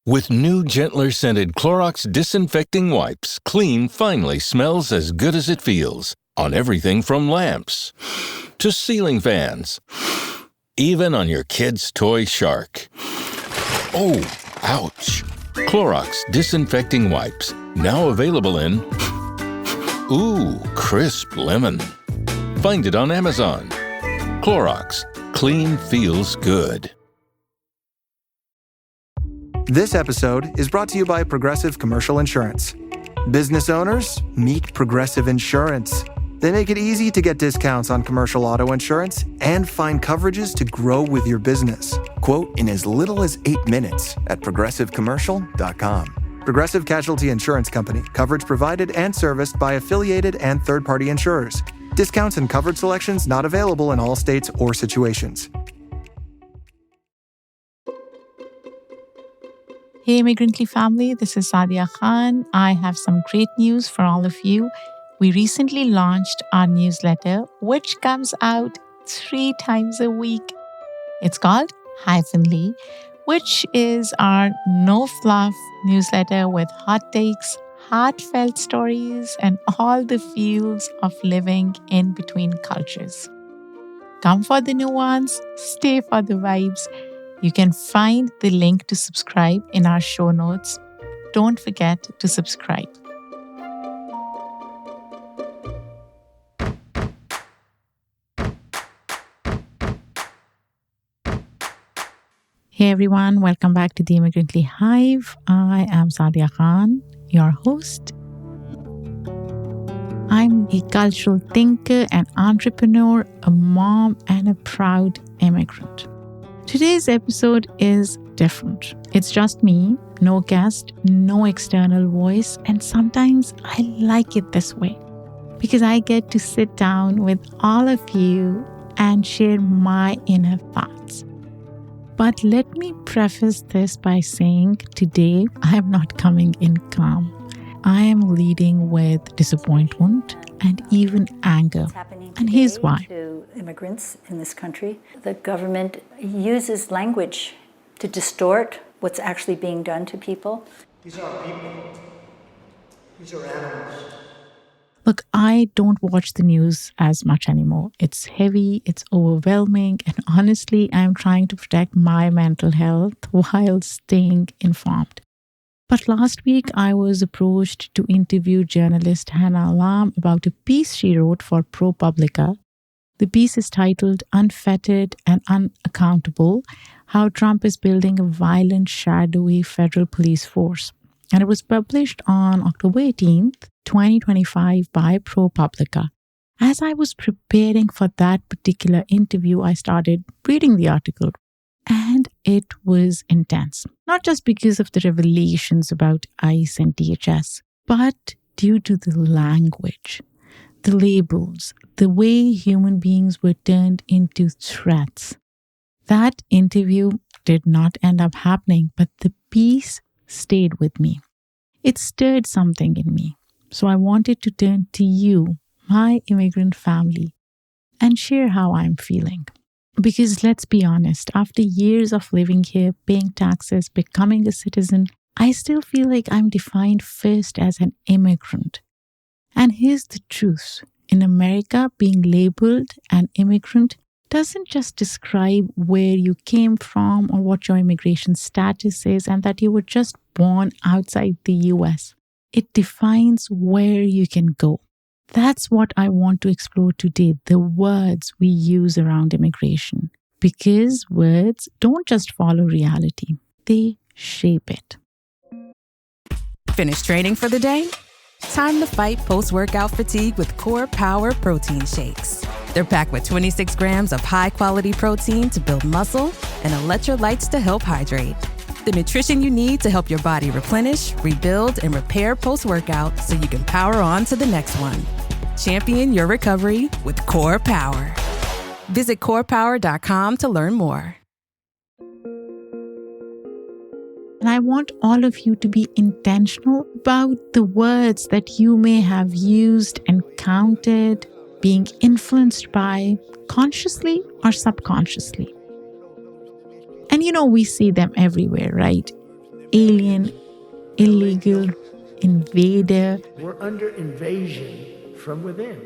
With new, gentler scented Clorox disinfecting wipes, clean finally smells as good as it feels on everything from lamps to ceiling fans, even on your kid's toy shark. Oh, ouch. Clorox disinfecting wipes, now available in crisp lemon. Find it on Amazon. Clorox, clean feels good. This episode is brought to you by Progressive Commercial Insurance. Business owners, meet Progressive Insurance. They make it easy to get discounts on commercial auto insurance and find coverages to grow with your business. Quote in as little as 8 minutes at progressivecommercial.com. Progressive Casualty Insurance Company. Coverage provided and serviced by affiliated and third-party insurers. Discounts and coverage selections not available in all states or situations. Hey Immigrantly family, this is Saadia Khan. I have some great news for all of you. We recently launched our newsletter, which comes out 3 times a week. It's called Hyphenly, which is our no-fluff newsletter with hot takes, heartfelt stories, and all the feels of living in between cultures. Come for the nuance, stay for the vibes. You can find the link to subscribe in our show notes. Don't forget to subscribe. Hey everyone, welcome back to the Immigrantly Hive. I am Saadia Khan, your host. I'm a cultural thinker and entrepreneur, a mom, and a proud immigrant. Today's episode is different. It's just me, no guest, no external voice, and sometimes I like it this way because I get to sit down with all of you and share my inner thoughts. But let me preface this by saying today I am not coming in calm. I am leading with disappointment and even anger. And here's why. To immigrants in this country, the government uses language to distort what's actually being done to people. These are people. These are animals. Look, I don't watch the news as much anymore. It's heavy, it's overwhelming, and honestly, I'm trying to protect my mental health while staying informed. But last week, I was approached to interview journalist Hannah Allam about a piece she wrote for ProPublica. The piece is titled Unfettered and Unaccountable, How Trump is Building a Violent, Shadowy Federal Police Force. And it was published on October 18th, 2025 by ProPublica. As I was preparing for that particular interview, I started reading the article. And it was intense, not just because of the revelations about ICE and DHS, but due to the language, the labels, the way human beings were turned into threats. That interview did not end up happening, but the piece stayed with me. It stirred something in me. So I wanted to turn to you, my immigrant family, and share how I'm feeling. Because let's be honest, after years of living here, paying taxes, becoming a citizen, I still feel like I'm defined first as an immigrant. And here's the truth. In America, being labeled an immigrant doesn't just describe where you came from or what your immigration status is and that you were just born outside the US. It defines where you can go. That's what I want to explore today, the words we use around immigration. Because words don't just follow reality, they shape it. Finished training for the day? Time to fight post-workout fatigue with Core Power Protein Shakes. They're packed with 26 grams of high-quality protein to build muscle and electrolytes to help hydrate. The nutrition you need to help your body replenish, rebuild, and repair post-workout so you can power on to the next one. Champion your recovery with Core Power. Visit corepower.com to learn more. And I want all of you to be intentional about the words that you may have used, encountered, being influenced by, consciously or subconsciously. And we see them everywhere, right? alien, illegal, invader. We're under invasion from within.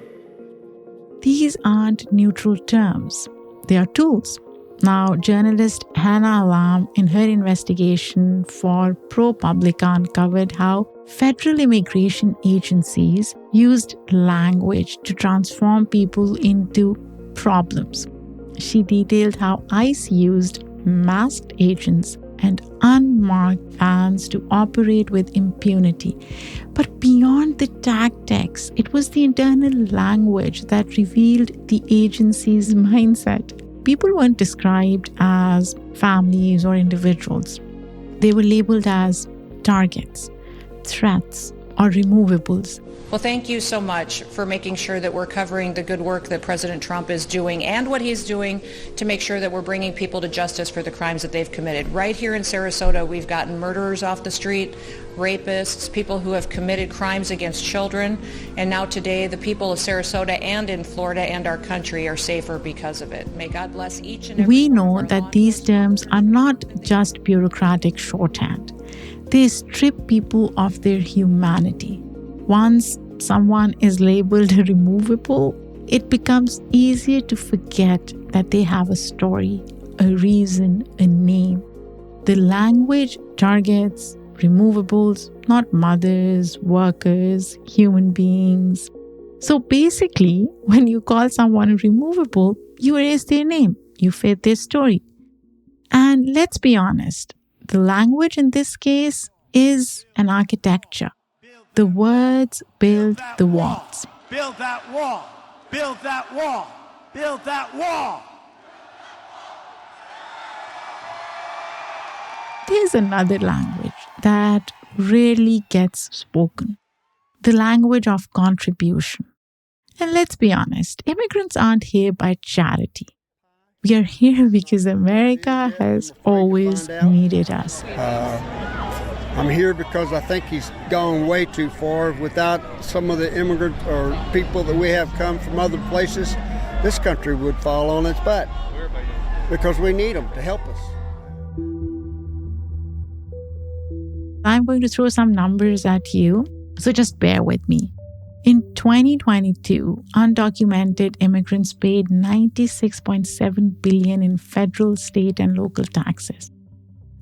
These aren't neutral terms. They are tools. Now, journalist Hannah Allam, in her investigation for ProPublica, uncovered how federal immigration agencies used language to transform people into problems. She detailed how ICE used masked agents and unmarked vans to operate with impunity. But beyond the tactics, it was the internal language that revealed the agency's mindset. People weren't described as families or individuals. They were labeled as targets, threats, or removables. Well, thank you so much for making sure that we're covering the good work that President Trump is doing and what he's doing to make sure that we're bringing people to justice for the crimes that they've committed. Right here in Sarasota, we've gotten murderers off the street, rapists, people who have committed crimes against children, and now today the people of Sarasota and in Florida and our country are safer because of it. May God bless each and every We one know of our that these terms are not just bureaucratic shorthand. They strip people of their humanity. Once someone is labeled removable, it becomes easier to forget that they have a story, a reason, a name. The language targets removables, not mothers, workers, human beings. So basically, when you call someone removable, you erase their name, you fit their story. And let's be honest, the language in this case is an architecture. The words build the walls. Build that wall. Build that wall. Build that wall. There's another language that rarely gets spoken. The language of contribution. And let's be honest, immigrants aren't here by charity. We are here because America has always needed us. I'm here because I think he's gone way too far. Without some of the immigrant or people that we have come from other places, this country would fall on its back because we need them to help us. I'm going to throw some numbers at you, so just bear with me. In 2022, undocumented immigrants paid $96.7 billion in federal, state, and local taxes.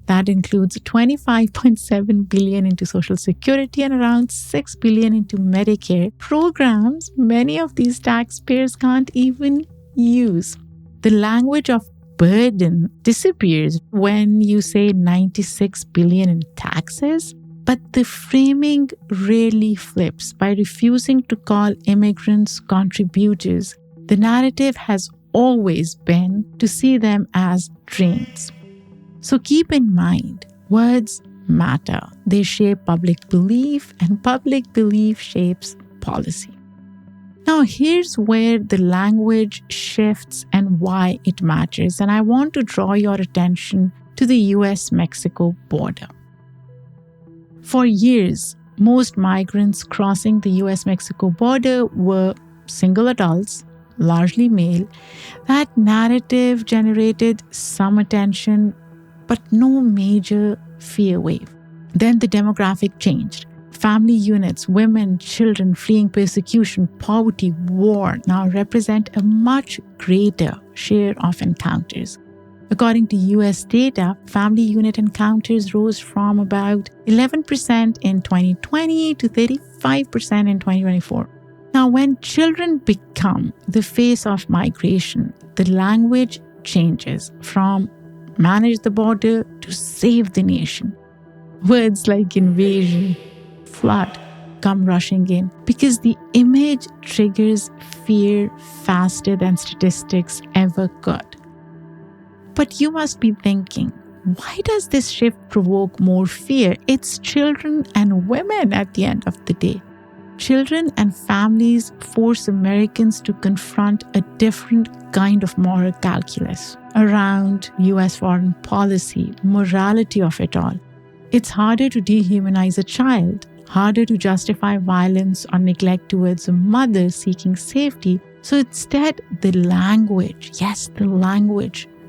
That includes $25.7 billion into Social Security and around $6 billion into Medicare programs many of these taxpayers can't even use. The language of burden disappears when you say $96 billion in taxes, but the framing rarely flips. By refusing to call immigrants contributors, the narrative has always been to see them as drains. So keep in mind, words matter. They shape public belief, and public belief shapes policy. Now, here's where the language shifts and why it matters. And I want to draw your attention to the US-Mexico border. For years, most migrants crossing the US-Mexico border were single adults, largely male. That narrative generated some attention, but no major fear wave. Then the demographic changed. Family units, women, children fleeing persecution, poverty, war now represent a much greater share of encounters. According to US data, family unit encounters rose from about 11% in 2020 to 35% in 2024. Now, when children become the face of migration, the language changes from manage the border to save the nation. Words like invasion, flood come rushing in because the image triggers fear faster than statistics ever could. But you must be thinking, why does this shift provoke more fear? It's children and women at the end of the day. Children and families force Americans to confront a different kind of moral calculus around US foreign policy, morality of it all. It's harder to dehumanize a child, harder to justify violence or neglect towards a mother seeking safety. So instead, the language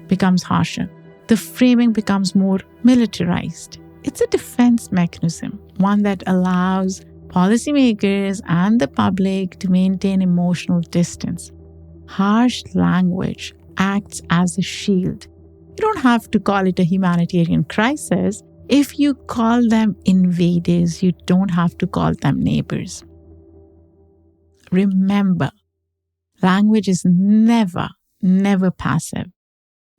becomes harsher. The framing becomes more militarized. It's a defense mechanism, one that allows policymakers and the public to maintain emotional distance. Harsh language acts as a shield. You don't have to call it a humanitarian crisis. If you call them invaders, you don't have to call them neighbors. Remember, language is never passive.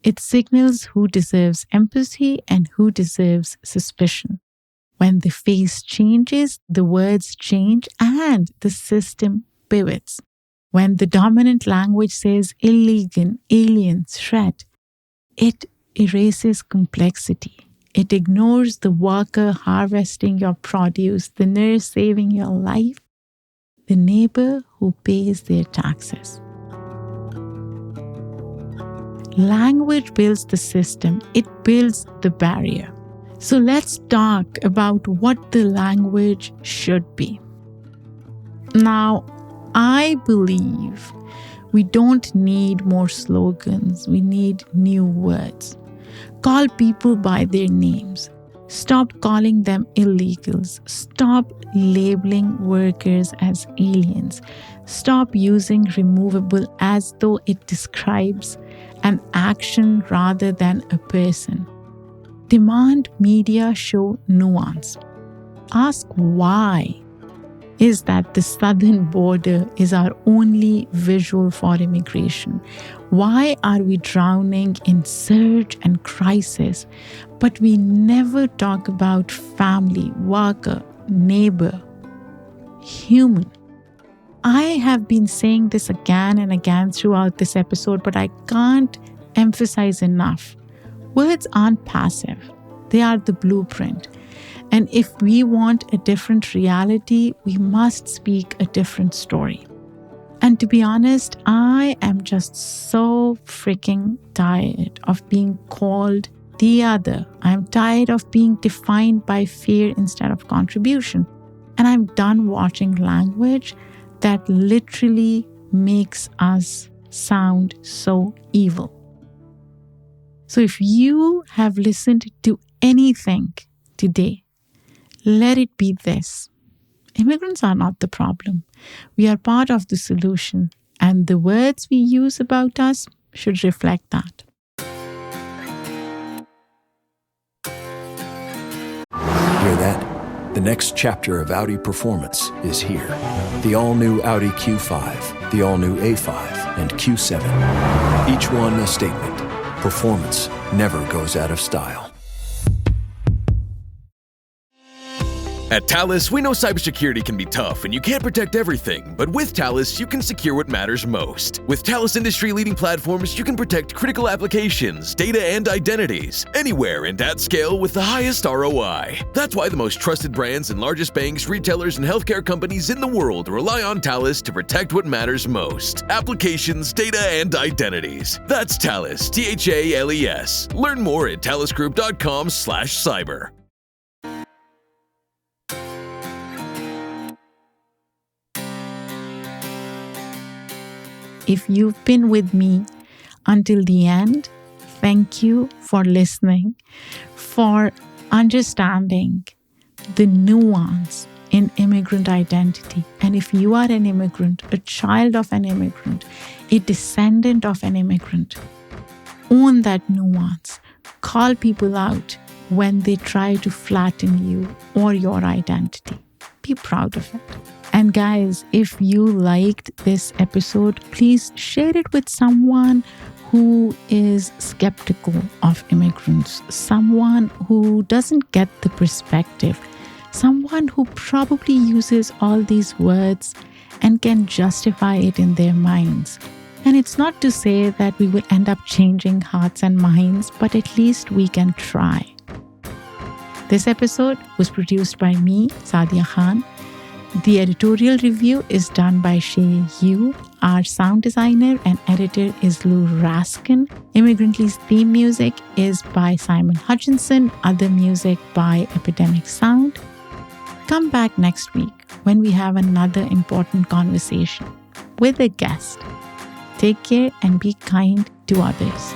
It signals who deserves empathy and who deserves suspicion. When the face changes, the words change and the system pivots. When the dominant language says illegal, alien, threat, it erases complexity. It ignores the worker harvesting your produce, the nurse saving your life, the neighbor who pays their taxes. Language builds the system, it builds the barrier. So let's talk about what the language should be. Now, I believe we don't need more slogans, we need new words. Call people by their names. Stop calling them illegals. Stop labeling workers as aliens. Stop using removable as though it describes an action rather than a person. Demand media show nuance. Ask why. Is that the southern border is our only visual for immigration? Why are we drowning in surge and crisis, but we never talk about family, worker, neighbor, human? I have been saying this again and again throughout this episode, but I can't emphasize enough. Words aren't passive. They are the blueprint. And if we want a different reality, we must speak a different story. And to be honest, I am just so freaking tired of being called the other. I'm tired of being defined by fear instead of contribution. And I'm done watching language that literally makes us sound so evil. So if you have listened to anything today, let it be this. Immigrants are not the problem. We are part of the solution, and the words we use about us should reflect that. Hear that? The next chapter of Audi performance is here. The all-new Audi Q5, the all-new A5, and Q7. Each one a statement. Performance never goes out of style. At Thales, we know cybersecurity can be tough and you can't protect everything, but with Thales, you can secure what matters most. With Thales industry-leading platforms, you can protect critical applications, data, and identities, anywhere and at scale with the highest ROI. That's why the most trusted brands and largest banks, retailers, and healthcare companies in the world rely on Thales to protect what matters most: applications, data, and identities. That's Thales, Thales. Learn more at thalesgroup.com/cyber. If you've been with me until the end, thank you for listening, for understanding the nuance in immigrant identity. And if you are an immigrant, a child of an immigrant, a descendant of an immigrant, own that nuance. Call people out when they try to flatten you or your identity. Be proud of it. And guys, if you liked this episode, please share it with someone who is skeptical of immigrants, someone who doesn't get the perspective, someone who probably uses all these words and can justify it in their minds. And it's not to say that we will end up changing hearts and minds, but at least we can try. This episode was produced by me, Saadia Khan. The editorial review is done by Shay Yu. Our sound designer and editor is Lou Raskin. Immigrantly's theme music is by Simon Hutchinson. Other music by Epidemic Sound. Come back next week when we have another important conversation with a guest. Take care and be kind to others.